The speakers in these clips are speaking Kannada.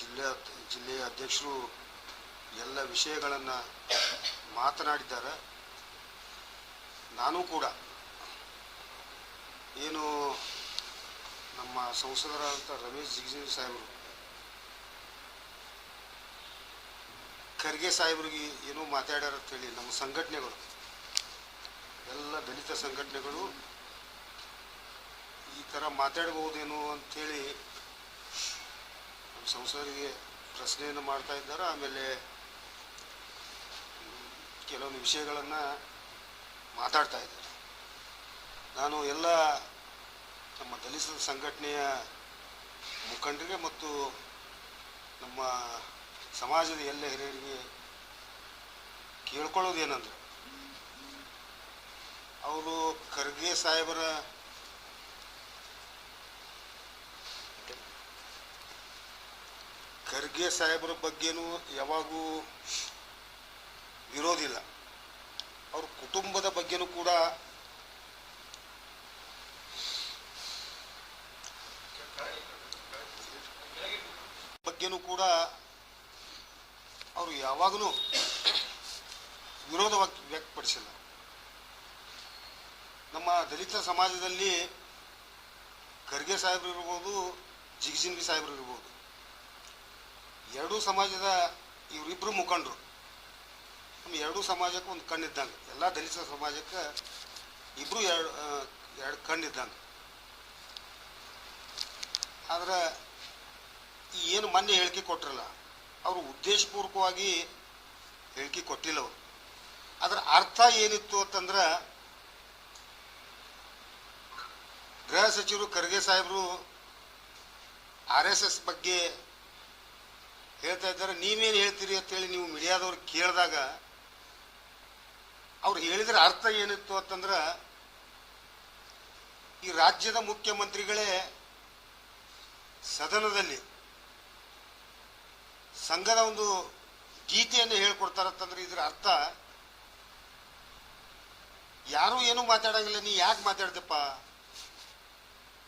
ಜಿಲ್ಲೆಯ ಅಧ್ಯಕ್ಷರು ಎಲ್ಲ ವಿಷಯಗಳನ್ನು ಮಾತನಾಡಿದ್ದಾರೆ. ನಾನು ಕೂಡ ಏನು ನಮ್ಮ ಸಂಸದರಾದಂಥ ರಮೇಶ್ ಜಿಗಜಿಣಗಿ ಸಾಹೇಬರು ಖರ್ಗೆ ಸಾಹೇಬ್ರಿಗೆ ಏನೋ ಮಾತಾಡ್ಯಾರ ಅಂತೇಳಿ ನಮ್ಮ ಸಂಘಟನೆಗಳು ಎಲ್ಲ ದಲಿತ ಸಂಘಟನೆಗಳು ಈ ಥರ ಮಾತಾಡ್ಬೋದೇನೋ ಅಂಥೇಳಿ ನಮ್ಮ ಸಂಸದರಿಗೆ ಪ್ರಶ್ನೆಯನ್ನು ಮಾಡ್ತಾ ಇದ್ದಾರೆ. ಆಮೇಲೆ ಕೆಲವೊಂದು ವಿಷಯಗಳನ್ನು ಮಾತಾಡ್ತಾ ಇದ್ದಾರೆ. ನಾನು ಎಲ್ಲ ನಮ್ಮ ದಲಿತ ಸಂಘಟನೆಯ ಮುಖಂಡರಿಗೆ ಮತ್ತು ನಮ್ಮ ಸಮಾಜದ ಎಲ್ಲ ಹಿರಿಯರಿಗೆ ಕೇಳ್ಕೊಳ್ಳೋದೇನೆಂದ್ರೆ, ಅವರು ಖರ್ಗೆ ಸಾಹೇಬರ ಬಗ್ಗೆನೂ ಯಾವಾಗೂ ವಿರೋಧಿಲ್ಲ. ಅವ್ರ ಕುಟುಂಬದ ಬಗ್ಗೆನೂ ಕೂಡ ಅವರು ಯಾವಾಗಲೂ ವಿರೋಧ ವ್ಯಕ್ತಪಡಿಸಿಲ್ಲ. ನಮ್ಮ ದಲಿತ ಸಮಾಜದಲ್ಲಿ ಖರ್ಗೆ ಸಾಹೇಬರು ಇರ್ಬೋದು, ಜಿಗಜಿಣಗಿ ಸಾಹೇಬರು ಇರ್ಬೋದು, ಎರಡೂ ಸಮಾಜದ ಇವರಿಬ್ಬರು ಮುಖಂಡರು ನಮ್ಮ ಎರಡೂ ಸಮಾಜಕ್ಕೆ ಒಂದು ಕಣ್ಣಿದ್ದಂಗೆ. ಎಲ್ಲ ದಲಿತ ಸಮಾಜಕ್ಕೆ ಇಬ್ಬರು ಎರಡು ಕಣ್ಣಿದ್ದಂಗೆ. ಆದರೆ ಏನು ಮೊನ್ನೆ ಹೇಳಿಕೆ ಕೊಟ್ಟಿರಲ್ಲ, ಅವರು ಉದ್ದೇಶಪೂರ್ವಕವಾಗಿ ಹೇಳಿಕೆ ಕೊಟ್ಟಿಲ್ಲ. ಅವರು ಅದರ ಅರ್ಥ ಏನಿತ್ತು ಅಂತಂದ್ರೆ, ಗೃಹ ಸಚಿವರು ಖರ್ಗೆ ಸಾಹೇಬರು RSS ಬಗ್ಗೆ ಹೇಳ್ತಾ ಇದ್ದಾರೆ. ನೀವೇನು ಹೇಳ್ತೀರಿ ಅಂತೇಳಿ ನೀವು ಮೀಡಿಯಾದವ್ರು ಕೇಳಿದಾಗ ಅವ್ರು ಹೇಳಿದ್ರೆ ಅರ್ಥ ಏನಿತ್ತು ಅಂತಂದ್ರೆ, ಈ ರಾಜ್ಯದ ಮುಖ್ಯಮಂತ್ರಿಗಳೇ ಸದನದಲ್ಲಿ ಸಂಘದ ಒಂದು ಗೀತೆಯನ್ನು ಹೇಳ್ಕೊಡ್ತಾರಂತಂದ್ರೆ ಇದರ ಅರ್ಥ ಯಾರೂ ಏನೂ ಮಾತಾಡಂಗಿಲ್ಲ, ನೀ ಯಾಕೆ ಮಾತಾಡ್ದಪ್ಪ,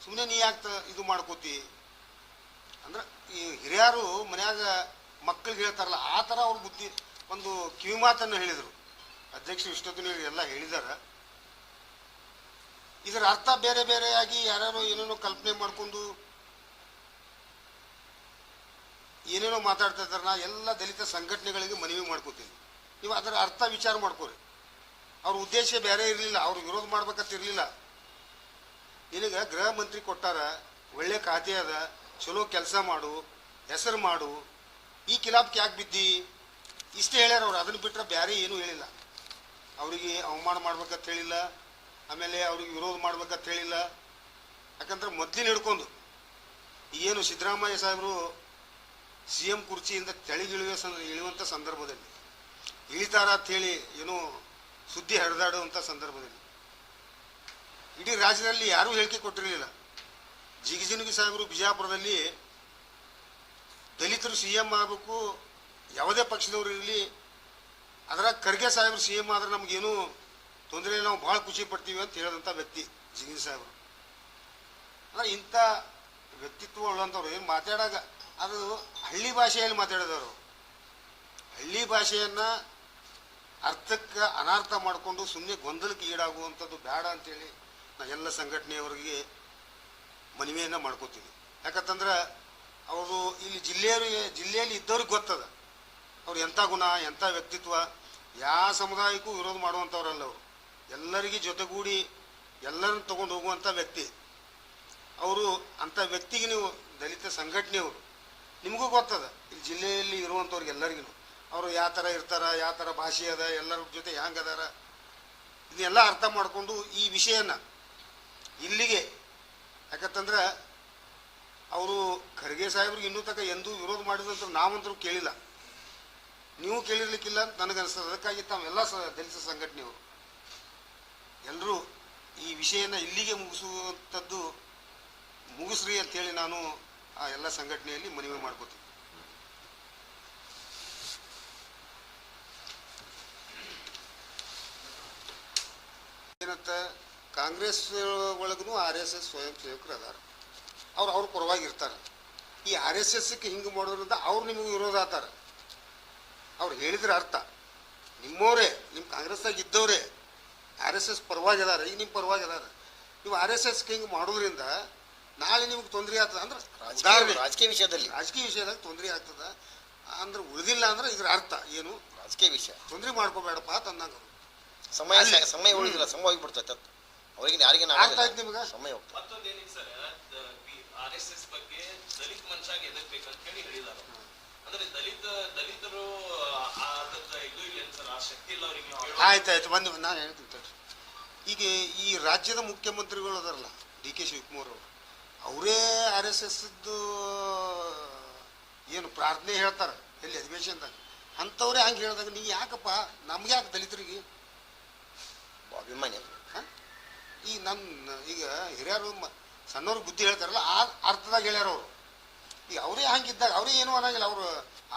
ಸುಮ್ಮನೆ ನೀ ಯಾಕೆ ಇದು ಮಾಡ್ಕೋತಿ ಅಂದ್ರೆ, ಈ ಹಿರಿಯರು ಮನ್ಯಾಗ ಮಕ್ಕಳಿಗೆ ಹೇಳ್ತಾರಲ್ಲ ಆ ಥರ ಅವ್ರ ಬುದ್ಧಿ ಒಂದು ಕಿವಿ ಮಾತನ್ನು ಹೇಳಿದರು. ಅಧ್ಯಕ್ಷರು ಇಷ್ಟೊತ್ತಿನ ಎಲ್ಲ ಹೇಳಿದ್ದಾರೆ. ಇದರ ಅರ್ಥ ಬೇರೆ ಬೇರೆಯಾಗಿ ಯಾರ್ಯಾರೋ ಏನೇನೋ ಕಲ್ಪನೆ ಮಾಡ್ಕೊಂಡು ಏನೇನೋ ಮಾತಾಡ್ತಾ ಇದ್ದಾರೆ. ನಾ ಎಲ್ಲ ದಲಿತ ಸಂಘಟನೆಗಳಿಗೆ ಮನವಿ ಮಾಡ್ಕೋತೀನಿ, ನೀವು ಅದರ ಅರ್ಥ ವಿಚಾರ ಮಾಡ್ಕೋರಿ. ಅವ್ರ ಉದ್ದೇಶ ಬೇರೆ ಇರಲಿಲ್ಲ, ಅವ್ರು ವಿರೋಧ ಮಾಡ್ಬೇಕಂತ ಇರಲಿಲ್ಲ. ನಿನಗೆ ಗೃಹ ಮಂತ್ರಿ ಕೊಟ್ಟಾರ, ಒಳ್ಳೆ ಖಾತೆ ಅದ, ಚಲೋ ಕೆಲಸ ಮಾಡು, ಹೆಸರು ಮಾಡು, ಈ ಕಿಲಾಪ್ಗೆ ಯಾಕೆ ಬಿದ್ದಿ ಇಷ್ಟೇ ಹೇಳ್ಯಾರ ಅವ್ರು. ಅದನ್ನು ಬಿಟ್ಟರೆ ಬೇರೆ ಏನೂ ಹೇಳಿಲ್ಲ. ಅವರಿಗೆ ಅವಮಾನ ಮಾಡ್ಬೇಕಂತ ಹೇಳಿಲ್ಲ, ಆಮೇಲೆ ಅವ್ರಿಗೆ ವಿರೋಧ ಮಾಡ್ಬೇಕಂತ ಹೇಳಿಲ್ಲ. ಯಾಕಂದ್ರೆ ಮೊದಲಿನ ಹಿಡ್ಕೊಂಡು ಏನು ಸಿದ್ದರಾಮಯ್ಯ ಸಾಹೇಬರು CM ಕುರ್ಚಿಯಿಂದ ಇಳಿಯುವಂಥ ಸಂದರ್ಭದಲ್ಲಿ ಇಳಿತಾರ ಅಂಥೇಳಿ ಏನೋ ಸುದ್ದಿ ಹರಿದಾಡುವಂಥ ಸಂದರ್ಭದಲ್ಲಿ ಇಡೀ ರಾಜ್ಯದಲ್ಲಿ ಯಾರೂ ಹೇಳಿಕೆ ಕೊಟ್ಟಿರಲಿಲ್ಲ. ಜಿಗಜಿಣಗಿ ಸಾಹೇಬರು ಬಿಜಾಪುರದಲ್ಲಿ ದಲಿತರು CM ಆಗಬೇಕು, ಯಾವುದೇ ಪಕ್ಷದವರು ಇರಲಿ, ಅದ್ರಾಗ ಖರ್ಗೆ ಸಾಹೇಬರು CM ಆದ್ರೆ ನಮಗೇನು ತೊಂದರೆ ಇಲ್ಲ, ನಾವು ಭಾಳ ಖುಷಿ ಪಡ್ತೀವಿ ಅಂತ ಹೇಳಿದಂಥ ವ್ಯಕ್ತಿ ಜಿಗಜಿಣಗಿ ಸಾಹೇಬರು. ಅಂದ್ರೆ ಇಂಥ ವ್ಯಕ್ತಿತ್ವ ಉಳ್ಳಂಥವ್ರು ಏನು ಮಾತಾಡಾಗ ಅದು ಹಳ್ಳಿ ಭಾಷೆಯಲ್ಲಿ ಮಾತಾಡಿದವರು. ಹಳ್ಳಿ ಭಾಷೆಯನ್ನು ಅರ್ಥಕ್ಕೆ ಅನರ್ಥ ಮಾಡಿಕೊಂಡು ಸುಮ್ಮನೆ ಗೊಂದಲಕ್ಕೆ ಈಡಾಗುವಂಥದ್ದು ಬೇಡ ಅಂತೇಳಿ ನಾನು ಎಲ್ಲ ಸಂಘಟನೆಯವರಿಗೆ ಮನವಿಯನ್ನು ಮಾಡ್ಕೋತೀನಿ. ಯಾಕಂತಂದ್ರೆ ಅವರು ಇಲ್ಲಿ ಜಿಲ್ಲೆಯಲ್ಲಿ ಇದ್ದವ್ರಿಗೆ ಗೊತ್ತದ ಅವ್ರು ಎಂಥ ಗುಣ, ಎಂಥ ವ್ಯಕ್ತಿತ್ವ. ಯಾವ ಸಮುದಾಯಕ್ಕೂ ವಿರೋಧ ಮಾಡುವಂಥವ್ರಲ್ಲ ಅವರು. ಎಲ್ಲರಿಗೆ ಜೊತೆಗೂಡಿ ಎಲ್ಲರನ್ನು ತೊಗೊಂಡು ಹೋಗುವಂಥ ವ್ಯಕ್ತಿ ಅವರು. ಅಂಥ ವ್ಯಕ್ತಿಗೆ ನೀವು ದಲಿತ ಸಂಘಟನೆಯವರು, ನಿಮಗೂ ಗೊತ್ತದ ಇಲ್ಲಿ ಜಿಲ್ಲೆಯಲ್ಲಿ ಇರುವಂಥವ್ರಿಗೆ ಎಲ್ಲರಿಗೂ ಅವರು ಯಾವ ಥರ ಇರ್ತಾರ, ಯಾವ ಥರ ಭಾಷೆ ಅದ, ಎಲ್ಲರ ಜೊತೆ ಹ್ಯಾಂಗೆ ಅದಾರ, ಇದನ್ನೆಲ್ಲ ಅರ್ಥ ಮಾಡಿಕೊಂಡು ಈ ವಿಷಯನ ಇಲ್ಲಿಗೆ. ಯಾಕಂತಂದ್ರೆ ಅವರು ಖರ್ಗೆ ಸಾಹೇಬ್ರಿಗೆ ಇನ್ನೂ ತನಕ ಎಂದೂ ವಿರೋಧ ಮಾಡಿದಂತ ನಾವಂತರೂ ಕೇಳಿಲ್ಲ, ನೀವು ಕೇಳಿರ್ಲಿಕ್ಕಿಲ್ಲ ಅಂತ ನನಗನ್ನಿಸ್ತದೆ. ಅದಕ್ಕಾಗಿ ತಾವೆಲ್ಲ ದಲಿತ ಸಂಘಟನೆಯವರು ಎಲ್ಲರೂ ಈ ವಿಷಯನ ಇಲ್ಲಿಗೆ ಮುಗಿಸ್ರಿ ಅಂತೇಳಿ ನಾನು ಆ ಎಲ್ಲ ಸಂಘಟನೆಯಲ್ಲಿ ಮನವಿ ಮಾಡ್ಕೋತೀನಿ. ಏನಂತ ಕಾಂಗ್ರೆಸ್ ಒಳಗೂ RSS ಸ್ವಯಂ ಸೇವಕರು ಅದಾರ, ಅವ್ರ ಪರವಾಗಿರ್ತಾರೆ. ಈ RSSಕ್ಕೆ ಹಿಂಗೆ ಮಾಡೋದ್ರಿಂದ ಅವ್ರು ನಿಮಗೆ ವಿರೋಧ ಆತಾರ. ಅವ್ರು ಹೇಳಿದ್ರೆ ಅರ್ಥ ನಿಮ್ಮವರೇ, ನಿಮ್ಮ ಕಾಂಗ್ರೆಸ್ದಾಗ ಇದ್ದವರೇ RSS ಪರವಾಗಿ ಅದಾರ, ಈಗ ನಿಮ್ಮ ಪರವಾಗಿ ಅದಾರ. ನೀವು RSSಗೆ ಹಿಂಗೆ ಮಾಡೋದ್ರಿಂದ ನಾಳೆ ನಿಮ್ಗೆ ತೊಂದರೆ ಆಗ್ತದೆ ಅಂದ್ರೆ ರಾಜಕೀಯ ವಿಷಯದಾಗ ತೊಂದರೆ ಆಗ್ತದ ಅಂದ್ರೆ ಉಳಿದಿಲ್ಲ ಅಂದ್ರೆ ಇದ್ರ ಅರ್ಥ ಏನು, ರಾಜಕೀಯ ವಿಷಯ ತೊಂದರೆ ಮಾಡ್ಕೋಬೇಡಪ್ಪ ತಂದಂಗ ಸಮಯ ಉಳಿದಿಲ್ಲ, ಸಮಯ ಹೋಗಿಬಿಡ್ತೈತೆ ಅವ್ರಿಗೆ ಯಾರಿಗೆ ಅರ್ಥ ಆಯ್ತು ನಿಮ್ಗೆ. ಸಮಯ ಹೋಗ್ತದೆ. ಮತ್ತೊಂದೇನಿದೆ ಸರ್, RSS ಬಗ್ಗೆ ದಲಿತ ಮನುಷ್ಯಾಗ ಎದಕ್ಬೇಕಂತ ಹೇಳಿ ಹೇಳಿದಾರೆ. ಅಂದ್ರೆ ದಲಿತರು ಇದು ಇಲ್ಲ ಸರ್, ಆ ಶಕ್ತಿ ಇಲ್ಲ ಅವರಿಗೆ. ಆಯ್ತಾಯ್ತು ಬಂದು ನಾನು ಹೇಳ್ತೀನಿ. ಈಗ ಈ ರಾಜ್ಯದ ಮುಖ್ಯಮಂತ್ರಿಗಳು ಅದಾರಲ್ಲ DK ಶಿವಕುಮಾರ್ ಅವರು, ಅವರೇ RSSದ್ದು ಏನು ಪ್ರಾರ್ಥನೆ ಹೇಳ್ತಾರೆ ಎಲ್ಲಿ ಅಧಿವೇಶನದಾಗ, ಅಂಥವ್ರೇ ಹಂಗೆ ಹೇಳಿದಾಗ ನೀವು ಯಾಕಪ್ಪ ನಮ್ಗೆ ಯಾಕೆ ದಲಿತರಿಗೆ ಅಭಿಮಾನಿ ಈಗ ಈಗ ಹಿರಿಯರು ಸಣ್ಣವ್ರಿಗೆ ಬುದ್ಧಿ ಹೇಳ್ತಾರಲ್ಲ ಆ ಅರ್ಥದಾಗ ಹೇಳ್ಯಾರ ಅವರು. ಈಗ ಅವರೇ ಹಂಗಿದ್ದಾಗ ಅವರೇ ಏನೂ ಅನ್ನಂಗಿಲ್ಲ, ಅವರು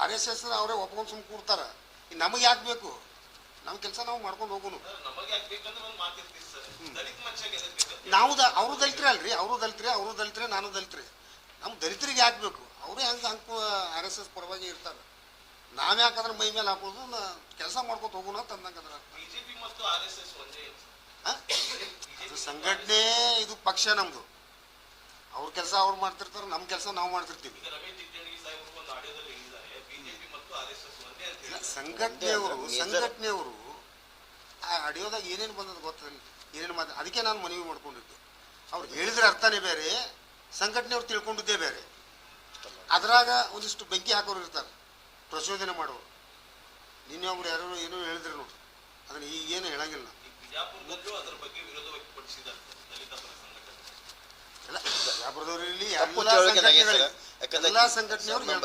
RSS ಅವರೇ ಒಪ್ಕೊಂಡು ಸುಮ್ಮನೆ ಕೂಡ್ತಾರೆ. ಈಗ ನಮಗೆ ಯಾಕೆ ಬೇಕು, ನಮ್ಮ ಕೆಲಸ ನಾವು ಮಾಡ್ಕೊಂಡು ಹೋಗೋನು. ನಾವು ಅವರು ದಲಿತರೇ ಅಲ್ರಿ, ಅವರು ದಲಿತರೇ ನಾನು ದಲಿತರೇ. ನಮ್ಮ ದಲಿತರಿಗೆ ಯಾಕೆ ಬೇಕು, ಅವರೇ ಹಂಗೆ RSS ಪರವಾಗಿ ಇರ್ತಾರೆ. ನಾವ್ ಯಾಕಂದ್ರೆ ಮೈ ಮೇಲೆ ಹಾಕೋದು ಕೆಲಸ ಮಾಡ್ಕೊತ ಹೋಗೋಣ ತಂದಂಗದ್ರ ಸಂಘಟನೆ, ಇದು ಪಕ್ಷ ನಮ್ದು. ಅವ್ರ ಕೆಲಸ ಅವ್ರು ಮಾಡ್ತಿರ್ತಾರೆ, ನಮ್ಮ ಕೆಲಸ ನಾವು ಮಾಡ್ತಿರ್ತೀವಿ. ಸಂಘಟನೆಯವರು ಆ ಆಡಿಯೋದಾಗ ಏನೇನು ಬಂದದ ಗೊತ್ತಿಲ್ಲ, ಏನೇನು ಮಾತು, ಅದಕ್ಕೆ ನಾನು ಮನವಿ ಮಾಡ್ಕೊಂಡಿದ್ದೆ. ಅವ್ರು ಹೇಳಿದ್ರೆ ಅರ್ಥನೇ ಬೇರೆ, ಸಂಘಟನೆಯವ್ರು ತಿಳ್ಕೊಂಡಿದ್ದೇ ಬೇರೆ. ಅದ್ರಾಗ ಒಂದಿಷ್ಟು ಬೆಂಕಿ ಹಾಕೋರು ಇರ್ತಾರೆ, ಪ್ರಚೋದನೆ ಮಾಡೋರು. ನಿನ್ನೆ ಒಬ್ರು ಯಾರು ಏನೋ ಹೇಳಿದ್ರು ನೋಡಿ, ಅದನ್ನ ಈಗೇನು ಹೇಳಂಗಿಲ್ಲ.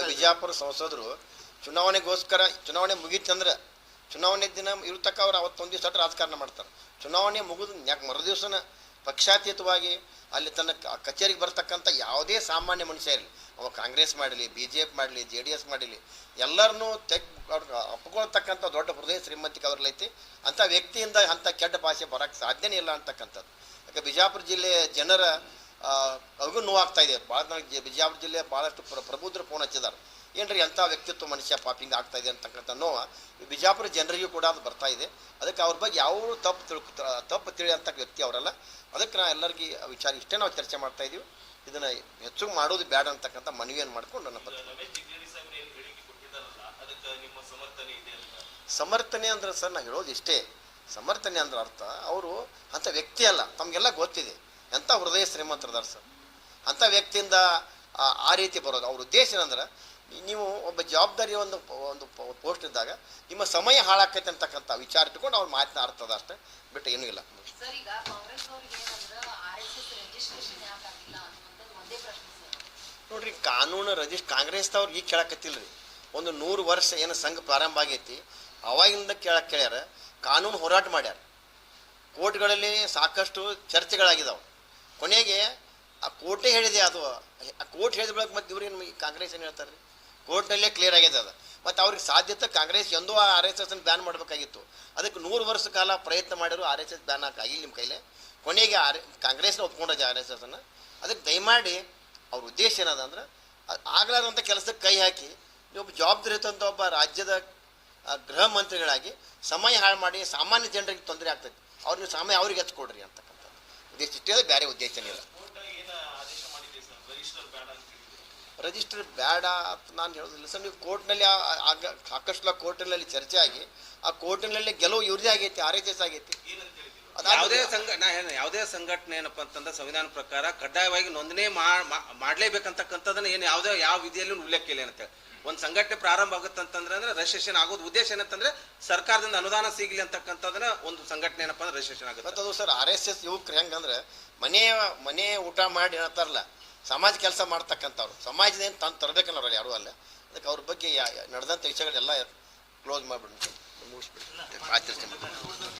ಬಿಜಾಪುರ ಸಂಸದರು ಚುನಾವಣೆ ಮುಗೀತಂದ್ರೆ ಚುನಾವಣೆ ದಿನ ಇರ್ತಕ್ಕ ಅವ್ರು ಅವತ್ತೊಂದು ದಿವಸ ರಾಜಕಾರಣ ಮಾಡ್ತಾರೆ. ಚುನಾವಣೆ ಮುಗಿದು ಮರುದಿವಸನ ಪಕ್ಷಾತೀತವಾಗಿ ಅಲ್ಲಿ ತನ್ನ ಕಚೇರಿಗೆ ಬರ್ತಕ್ಕಂಥ ಯಾವುದೇ ಸಾಮಾನ್ಯ ಮನುಷ್ಯ ಇರಲಿ, ಅವ ಕಾಂಗ್ರೆಸ್ ಮಾಡಲಿ, BJP ಮಾಡಲಿ, JDS ಮಾಡಲಿ, ಎಲ್ಲರನ್ನೂ ಒಪ್ಕೊಳ್ತಕ್ಕಂಥ ದೊಡ್ಡ ಹೃದಯ ಶ್ರೀಮಂತಿಕೆ ಅವ್ರಲ್ಲೈತಿ. ಅಂಥ ವ್ಯಕ್ತಿಯಿಂದ ಅಂಥ ಕೆಟ್ಟ ಭಾಷೆ ಬರೋಕ್ಕೆ ಸಾಧ್ಯನೇ ಇಲ್ಲ ಅಂತಕ್ಕಂಥದ್ದು. ಯಾಕೆ ಬಿಜಾಪುರ ಜಿಲ್ಲೆಯ ಜನರ ಅವ್ರಿಗೂ ನೋವಾಗ್ತಾ ಇದೆ. ಭಾಳ ಬಿಜಾಪುರ ಜಿಲ್ಲೆ ಭಾಳಷ್ಟು ಪ್ರಬುದ್ಧರು ಫೋನ್ ಹಚ್ಚಿದ್ದಾರೆ, ಏನ್ರಿ ಅಂಥ ವ್ಯಕ್ತಿತ್ವ ಮನುಷ್ಯ ಪಾಪಿಂಗ್ ಆಗ್ತಾ ಇದೆ ಅಂತಕ್ಕಂಥ ನೋವು ಬಿಜಾಪುರ ಜನರಿಗೂ ಕೂಡ ಅದು ಬರ್ತಾ ಇದೆ. ಅದಕ್ಕೆ ಅವ್ರ ಬಗ್ಗೆ ಯಾವ ತಪ್ಪು ತಿಳಿಯಂಥ ವ್ಯಕ್ತಿ ಅವರಲ್ಲ. ಅದಕ್ಕೆ ನಾ ಎಲ್ಲರಿಗೂ ವಿಚಾರ ಇಷ್ಟೇ ನಾವು ಚರ್ಚೆ ಮಾಡ್ತಾ ಇದೀವಿ. ಇದನ್ನ ಹೆಚ್ಚು ಮಾಡೋದು ಬೇಡ ಅಂತಕ್ಕಂಥ ಮನವಿಯನ್ನು ಮಾಡ್ಕೊಂಡು ನನ್ನ ಸಮರ್ಥನೆ ಅಂದ್ರೆ ಸರ್ ನಾ ಹೇಳೋದು ಇಷ್ಟೇ. ಸಮರ್ಥನೆ ಅಂದ್ರೆ ಅರ್ಥ ಅವರು ಅಂಥ ವ್ಯಕ್ತಿ ಅಲ್ಲ, ತಮಗೆಲ್ಲ ಗೊತ್ತಿದೆ ಎಂಥ ಹೃದಯ ಶ್ರೀಮಂತರದಾರ ಸರ್. ಅಂಥ ವ್ಯಕ್ತಿಯಿಂದ ಆ ರೀತಿ ಬರೋದು ಅವ್ರ ಉದ್ದೇಶ ಏನಂದ್ರೆ, ನೀವು ಒಬ್ಬ ಜವಾಬ್ದಾರಿ ಒಂದು ಪೋಸ್ಟ್ ಇದ್ದಾಗ ನಿಮ್ಮ ಸಮಯ ಹಾಳಾಕೈತೆ ಅಂತಕ್ಕಂಥ ವಿಚಾರ ಇಟ್ಕೊಂಡು ಅವ್ರು ಮಾತನಾಡ್ತದ ಅಷ್ಟೇ, ಬಿಟ್ಟು ಏನೂ ಇಲ್ಲ. ನೋಡ್ರಿ, ಕಾನೂನು ಕಾಂಗ್ರೆಸ್ದವ್ರು ಈಗ ಕೇಳಕತ್ತಿಲ್ರಿ. ಒಂದು 100 ವರ್ಷ ಏನು ಸಂಘ ಪ್ರಾರಂಭ ಆಗೈತಿ ಅವಾಗಿಂದ ಕೇಳ್ಯಾರ. ಕಾನೂನು ಹೋರಾಟ ಮಾಡ್ಯಾರ, ಕೋರ್ಟ್ಗಳಲ್ಲಿ ಸಾಕಷ್ಟು ಚರ್ಚೆಗಳಾಗಿದ್ದಾವೆ. ಕೊನೆಗೆ ಆ ಕೋರ್ಟೇ ಹೇಳಿದೆ, ಅದು ಆ ಕೋರ್ಟ್ ಹೇಳಿದ ಬಳಿಕ ಮತ್ತೆ ಇವ್ರೇನು ಕಾಂಗ್ರೆಸ್ ಏನು ಹೇಳ್ತಾರೆ ರೀ, ಕೋರ್ಟ್ನಲ್ಲೇ ಕ್ಲಿಯರ್ ಆಗಿದೆ ಅದು. ಮತ್ತು ಅವ್ರಿಗೆ ಸಾಧ್ಯತೆ ಕಾಂಗ್ರೆಸ್ ಎಂದೋ RSS ಬ್ಯಾನ್ ಮಾಡಬೇಕಾಗಿತ್ತು. ಅದಕ್ಕೆ 100 ವರ್ಷ ಕಾಲ ಪ್ರಯತ್ನ ಮಾಡಿದ್ರು, RSS ಬ್ಯಾನ್ ಆಗಿಲ್ಲ ನಿಮ್ಮ ಕೈಲೇ. ಕೊನೆಗೆ ಕಾಂಗ್ರೆಸ್ನ ಒಪ್ಕೊಂಡಾಗ RSSನ್ನು. ಅದಕ್ಕೆ ದಯಮಾಡಿ ಅವ್ರ ಉದ್ದೇಶ ಏನದ ಅಂದ್ರೆ, ಆಗ್ಲಾರಂಥ ಕೆಲಸಕ್ಕೆ ಕೈ ಹಾಕಿ ನೀವೊಬ್ಬ ಜವಾಬ್ದಾರಿ ಇರ್ತಂಥ ಒಬ್ಬ ರಾಜ್ಯದ ಗೃಹ ಮಂತ್ರಿಗಳಾಗಿ ಸಮಯ ಹಾಳು ಮಾಡಿ ಸಾಮಾನ್ಯ ಜನರಿಗೆ ತೊಂದರೆ ಆಗ್ತೈತಿ. ಅವ್ರಿಗೆ ಸಮಯ ಅವ್ರಿಗೆ ಹಚ್ಕೊಡ್ರಿ ಅಂತಕ್ಕಂಥದ್ದು ಉದ್ದೇಶ ಇಷ್ಟೇ, ಬೇರೆ ಉದ್ದೇಶನೇ ಇಲ್ಲ. ರಿಜಿಸ್ಟರ್ ಬೇಡ ಅಂತ ನಾನು ಹೇಳೋದಿಲ್ಲ ಸರ್. ನೀವು ಕೋರ್ಟ್ನಲ್ಲಿ ಸಾಕಷ್ಟು ಕೋರ್ಟಿನಲ್ಲಿ ಚರ್ಚೆ ಆಗಿ ಆ ಕೋರ್ಟಿನಲ್ಲಿ ಗೆಲುವು ಇವ್ರದೇ ಆಗೈತಿ, RSS ಆಗೈತಿ. ಯಾವುದೇ ಸಂಘಟನೆ ಏನಪ್ಪ ಅಂತಂದ್ರೆ ಸಂವಿಧಾನ ಪ್ರಕಾರ ಕಡ್ಡಾಯವಾಗಿ ನೋಂದಣಿ ಮಾಡ್ಲೇಬೇಕಂತಕ್ಕಂಥದನ್ನ ಏನು ಯಾವ ವಿಧಿಯಲ್ಲಿ ಉಲ್ಲೇಖ ಇಲ್ಲ ಅಂತೇಳಿ. ಒಂದು ಸಂಘಟನೆ ಪ್ರಾರಂಭ ಆಗುತ್ತಂತಂದ್ರೆ ರಿಜಿಸ್ಟ್ರೇಷನ್ ಆಗೋದು ಉದ್ದೇಶ ಏನಂತಂದ್ರೆ ಸರ್ಕಾರದಿಂದ ಅನುದಾನ ಸಿಗಲಿ ಅಂತಕ್ಕಂಥದನ್ನ ಒಂದು ಸಂಘಟನೆ ಏನಪ್ಪ ಅಂದ್ರೆ ರಿಜಿಸ್ಟ್ರೇಷನ್ ಆಗುತ್ತೆ. ಅದು ಸರ್ RSS ಯುವಕರು ಹೆಂಗಂದ್ರೆ ಮನೆ ಊಟ ಮಾಡಿ ಹೇಳ್ತಾರಲ್ಲ, ಸಮಾಜ ಕೆಲಸ ಮಾಡ್ತಕ್ಕಂಥವ್ರು, ಸಮಾಜದಿಂದ ತಂದು ತರಬೇಕನ್ನೋರಲ್ಲ ಯಾರೂ ಅಲ್ಲ. ಅದಕ್ಕೆ ಅವ್ರ ಬಗ್ಗೆ ನಡೆದಂಥ ವಿಷಯಗಳೆಲ್ಲ ಕ್ಲೋಸ್ ಮಾಡಿಬಿಟ್ಟು ಮುಗಿಸ್ಬಿಟ್ಟು ಆಚರಿಸ್ತೀನಿ.